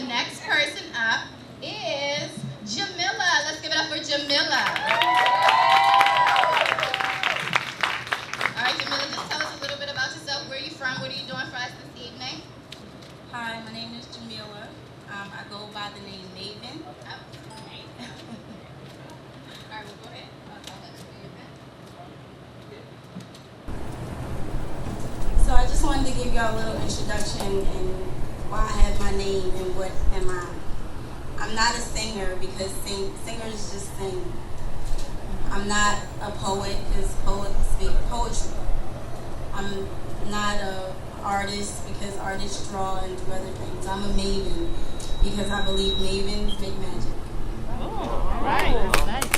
the next person up is Jamila. Let's give it up for Jamila. All right, Jamila, just tell us a little bit about yourself. Where are you from? What are you doing for us this evening? Hi, my name is Jamila. I go by the name Maven. Oh, okay. All right, well, go ahead. I'll let you do your thing. So I just wanted to give y'all a little introduction and why I have my name and what am I. I'm not a singer because singers just sing. I'm not a poet because poets speak poetry. I'm not a artist because artists draw and do other things. I'm a maven because I believe mavens make magic. Oh, all right. Nice.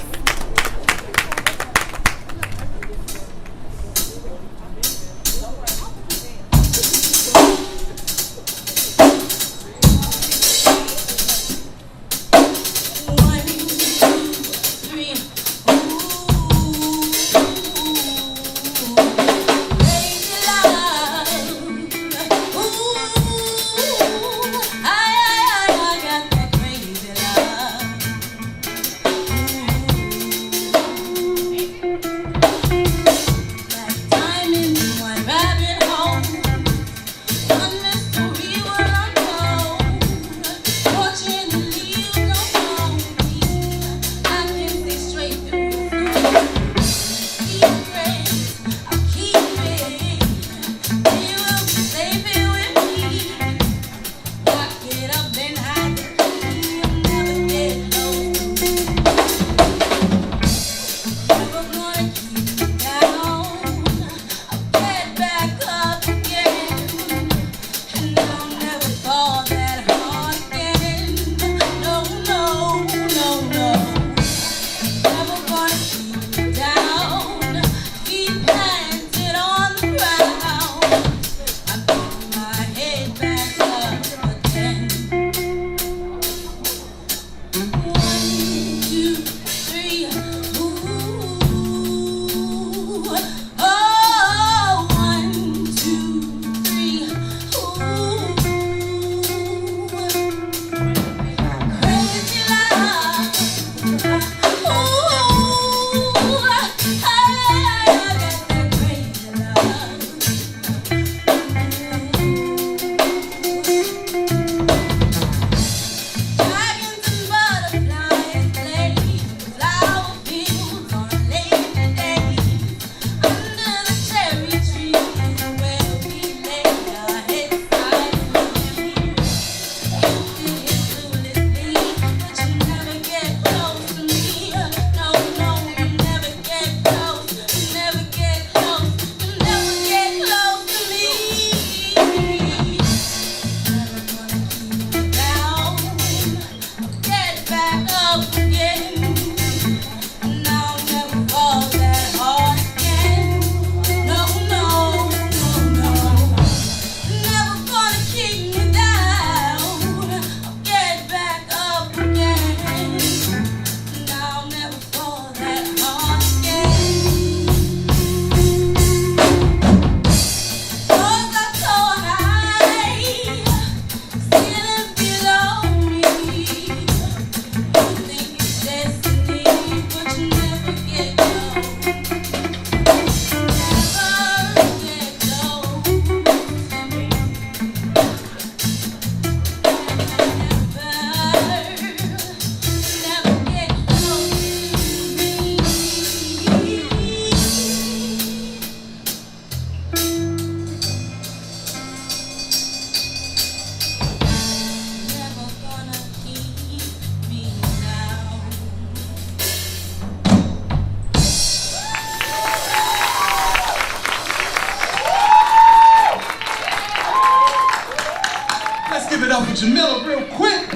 Jamila real quick.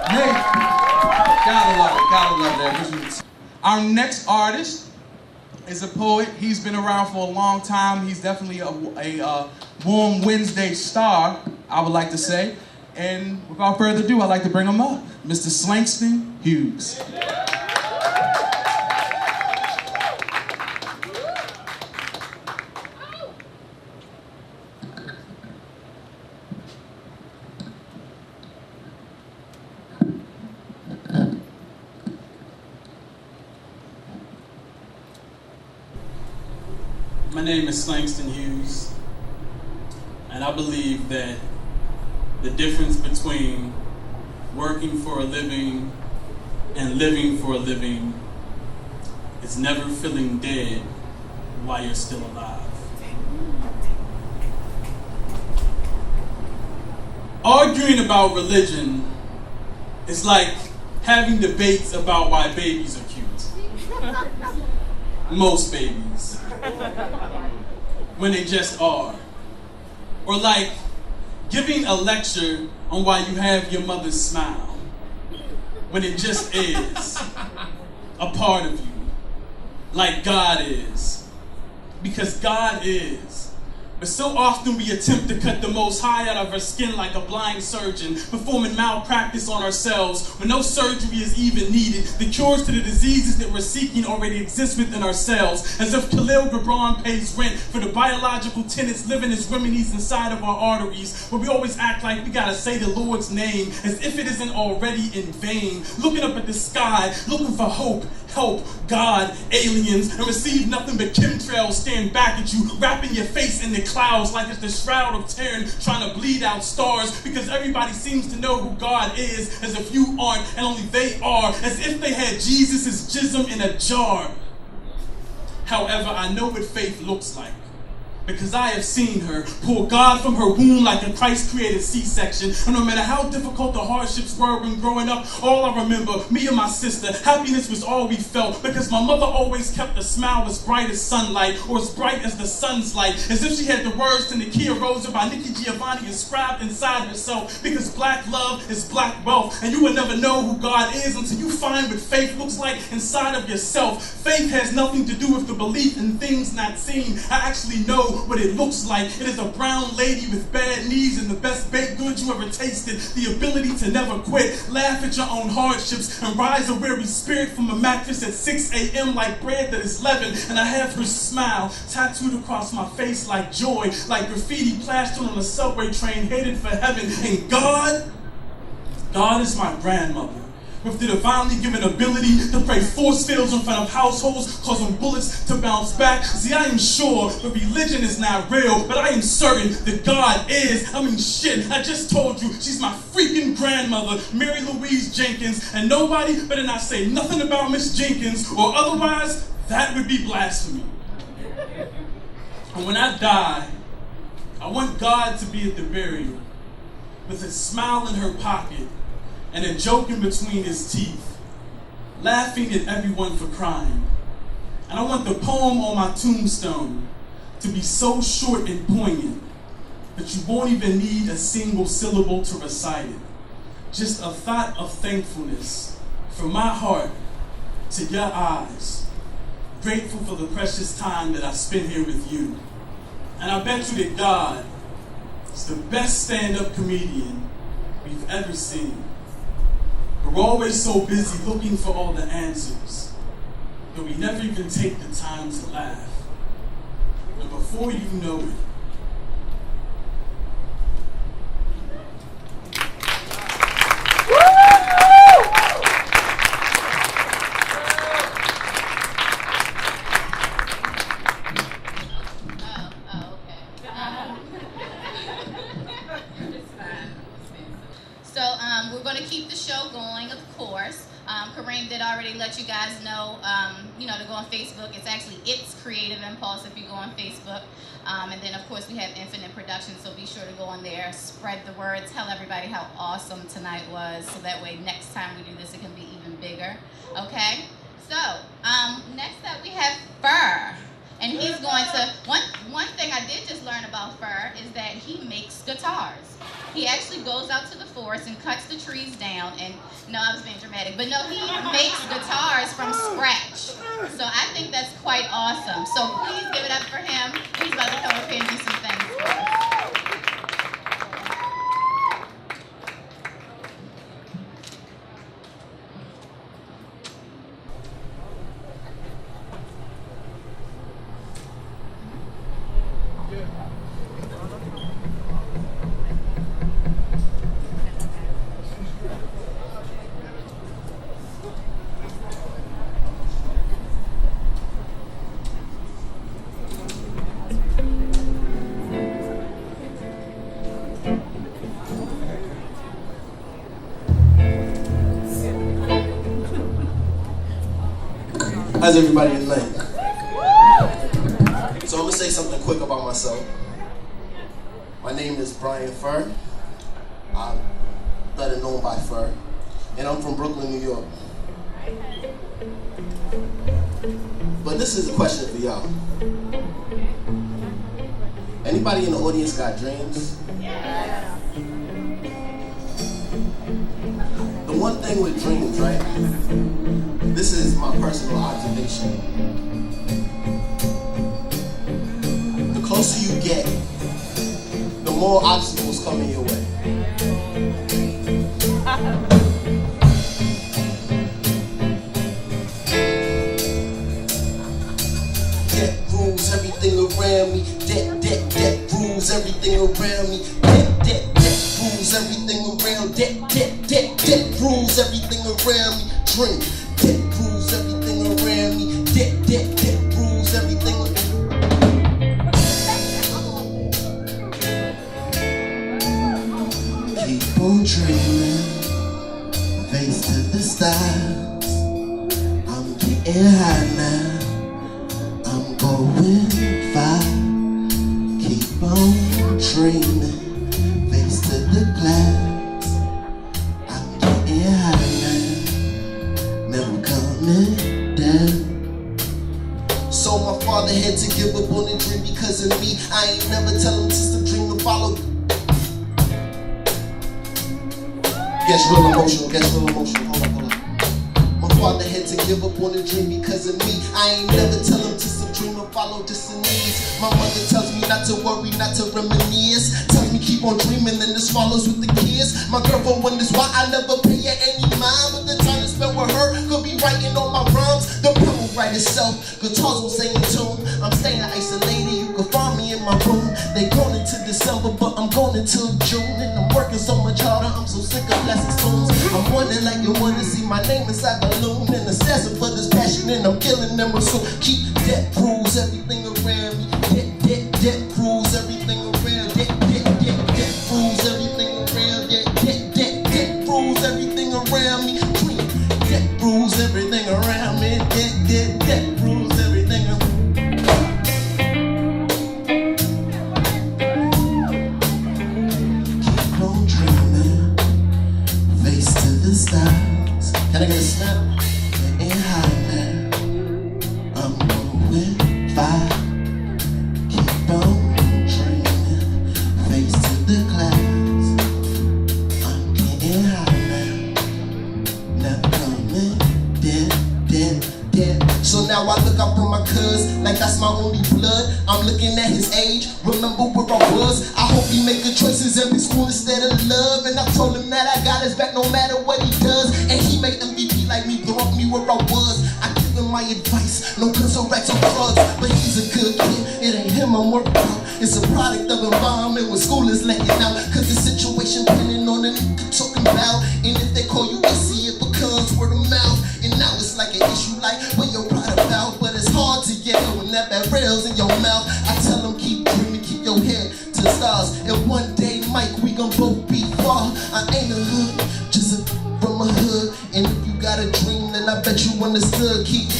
Hey, gotta love that. Our next artist is a poet. He's been around for a long time. He's definitely a Warm Wednesday star, I would like to say. And without further ado, I'd like to bring him up, Mr. Slangton Hughes. My name is Slangton Hughes, and I believe that the difference between working for a living and living for a living is never feeling dead while you're still alive. Arguing about religion is like having debates about why babies are cute. Most babies. When they just are. Or like giving a lecture on why you have your mother's smile. When it just is a part of you. Like God is. Because God is. But so often we attempt to cut the Most High out of our skin like a blind surgeon, performing malpractice on ourselves when no surgery is even needed. The cures to the diseases that we're seeking already exist within ourselves, as if Khalil Gibran pays rent for the biological tenants living as remedies inside of our arteries, but we always act like we gotta say the Lord's name as if it isn't already in vain. Looking up at the sky, looking for hope, help, God, aliens, and receive nothing but chemtrails staring back at you, wrapping your face in the clouds like it's the shroud of Turin trying to bleed out stars, because everybody seems to know who God is, as if you aren't and only they are, as if they had Jesus' jism in a jar. However, I know what faith looks like, because I have seen her pull God from her womb like a Christ-created C-section. And no matter how difficult the hardships were when growing up, all I remember, me and my sister, happiness was all we felt, because my mother always kept a smile as bright as sunlight, or as bright as the sun's light, as if she had the words to Nikia Rosa by Nikki Giovanni inscribed inside herself, because black love is black wealth, and you will never know who God is until you find what faith looks like inside of yourself. Faith has nothing to do with the belief in things not seen. I actually know what it looks like. It is a brown lady with bad knees and the best baked goods you ever tasted. The ability to never quit, laugh at your own hardships, and rise a weary spirit from a mattress at 6 a.m. like bread that is leavened. And I have her smile tattooed across my face like joy, like graffiti plastered on a subway train headed for heaven. And God is my grandmother, with the divinely given ability to pray force fields in front of households, causing bullets to bounce back. See, I am sure that religion is not real, but I am certain that God is. I mean, shit, I just told you, she's my freaking grandmother, Mary Louise Jenkins, and nobody better not say nothing about Miss Jenkins, or otherwise, that would be blasphemy. And when I die, I want God to be at the burial, with a smile in her pocket, and a joke in between his teeth, laughing at everyone for crying. And I want the poem on my tombstone to be so short and poignant that you won't even need a single syllable to recite it. Just a thought of thankfulness from my heart to your eyes, grateful for the precious time that I spent here with you. And I bet you that God is the best stand-up comedian we've ever seen. We're always so busy looking for all the answers that we never even take the time to laugh. And before you know it, we're going to keep the show going, of course. Kareem did already let you guys know, to go on Facebook. It's actually It's Creative Impulse if you go on Facebook. And then, of course, we have Infinite Productions, so be sure to go on there, spread the word, tell everybody how awesome tonight was, so that way next time we do this, it can be even bigger. Okay? So, next up we have Furr. And he's going to, one thing I did just learn about Furr is that he makes guitars. He actually goes out to the forest and cuts the trees down, and no, I was being dramatic, but no, he makes guitars from scratch. So I think that's quite awesome. So please give it up for him. He's about to come up here and do some things for us. How's everybody tonight? So I'm gonna say something quick about myself. My name is Furr. I'm better known by Furr. And I'm from Brooklyn, New York. But this is a question for y'all. Anybody in the audience got dreams? Yeah. The one thing with dreams, right? This is my personal observation. The closer you get, the more obstacles come in your way. Debt rules everything around me. Debt rules everything around me. Debt rules everything around. Debt rules everything around me. Dream. Debt rules everything around me. Debt rules everything around me. Keep on dreaming, face to the stars. I'm getting high now, I'm going far. Keep on dreaming, face to the clouds. I'm getting high now, never coming down. So my father had to give up on the dream because of me. I ain't never tell him just a dream to follow. Gets real emotional, hold up. My father had to give up on the dream because of me. I ain't never tell him just a dream to follow, just a need. My mother tells me not to worry, not to reminisce. Tells me keep on dreaming and this follows with the kids. My girlfriend wonders why I never pay her any mind. But the time to spend with her could be writing all my rhymes. The pen will write itself, guitars will sing in tune. I'm staying isolated, you can find me in my room. They going into December, but I'm going until June. And I'm working so much harder, I'm so sick of plastic spoons. I'm wondering like you wanna see my name inside the balloon. And assassin for this passion, and I'm killing them. So keep debt rules everything around me. Debt rules everything around. Debt rules everything around. Debt rules everything around me. Debt rules everything around me. Debt rules everything around me. Keep on dreaming, face to the stars. Can I get a snap? Getting high now, I'm going far. Keep on dreaming, face to the clouds. I'm getting high now, never coming dead. So now I look up from my cuz, like that's my only blood. I'm looking at his age, remember where I was. I hope he make good choices in school instead of love. And I told him that I got his back no matter what he does. And he made MVP like me, throw me where I was. I give him my advice, no console racks or drugs. But he's a good kid, it ain't him I'm worried about. It's a product of environment when school is letting out. Cause the situation depending on the nigga talking about. And if they call you easy, it becomes word of mouth. And now it's like an issue like what you're proud about. But it's hard to get it when that bad rails in your mouth. I tell them keep dreaming, keep your head to the stars. And one day, Mike, we gon' both be far. I ain't a hood, just a from a hood. And if you got a dream, then I bet you understood. Keep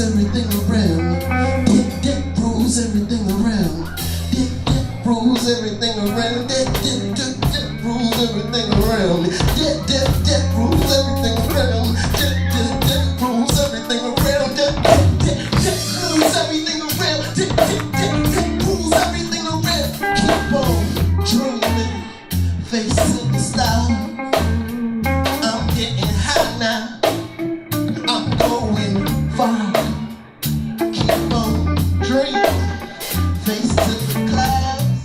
everything around me. Debt rules everything around me. Debt rules everything around me. Debt rules everything around me. Debt rules everything around me. Debt rules everything around. Debt rules everything around. Debt rules everything around. Keep on dreaming, face to the stars. I'm getting high now. I'm going far. Keep on dreaming, face to the clouds.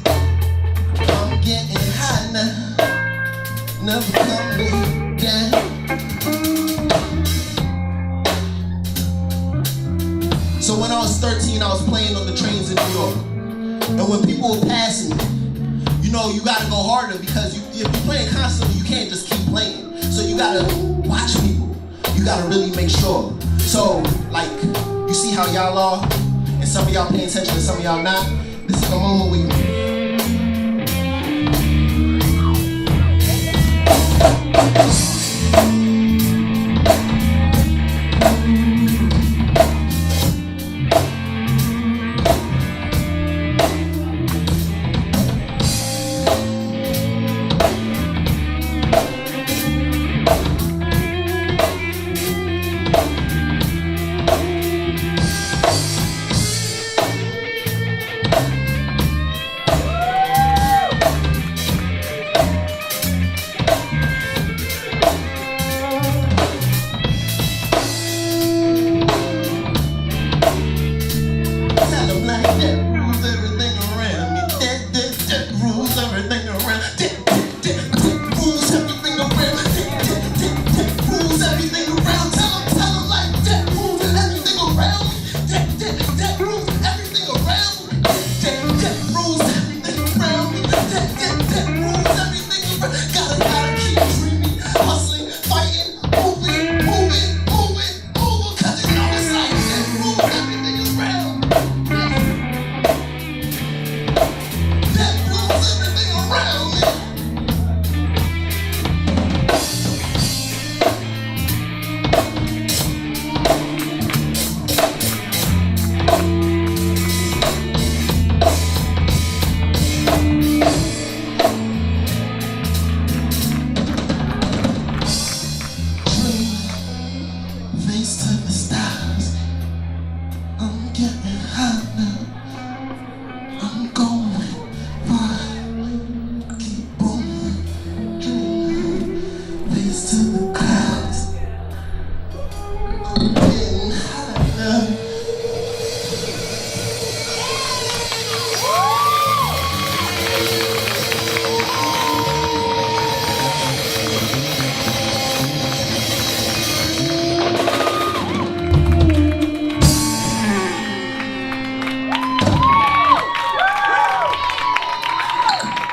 I'm getting high now, never coming down. when people are passing you know, you gotta go harder because if you're playing constantly, you can't just keep playing. So you gotta watch people. You gotta really make sure. So, like, you see how y'all are, and some of y'all paying attention and some of y'all not. This is the moment where you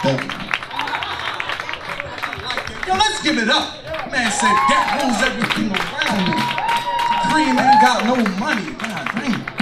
Yo, let's give it up. Man said that rules everything around me. Cream ain't got no money. God damn.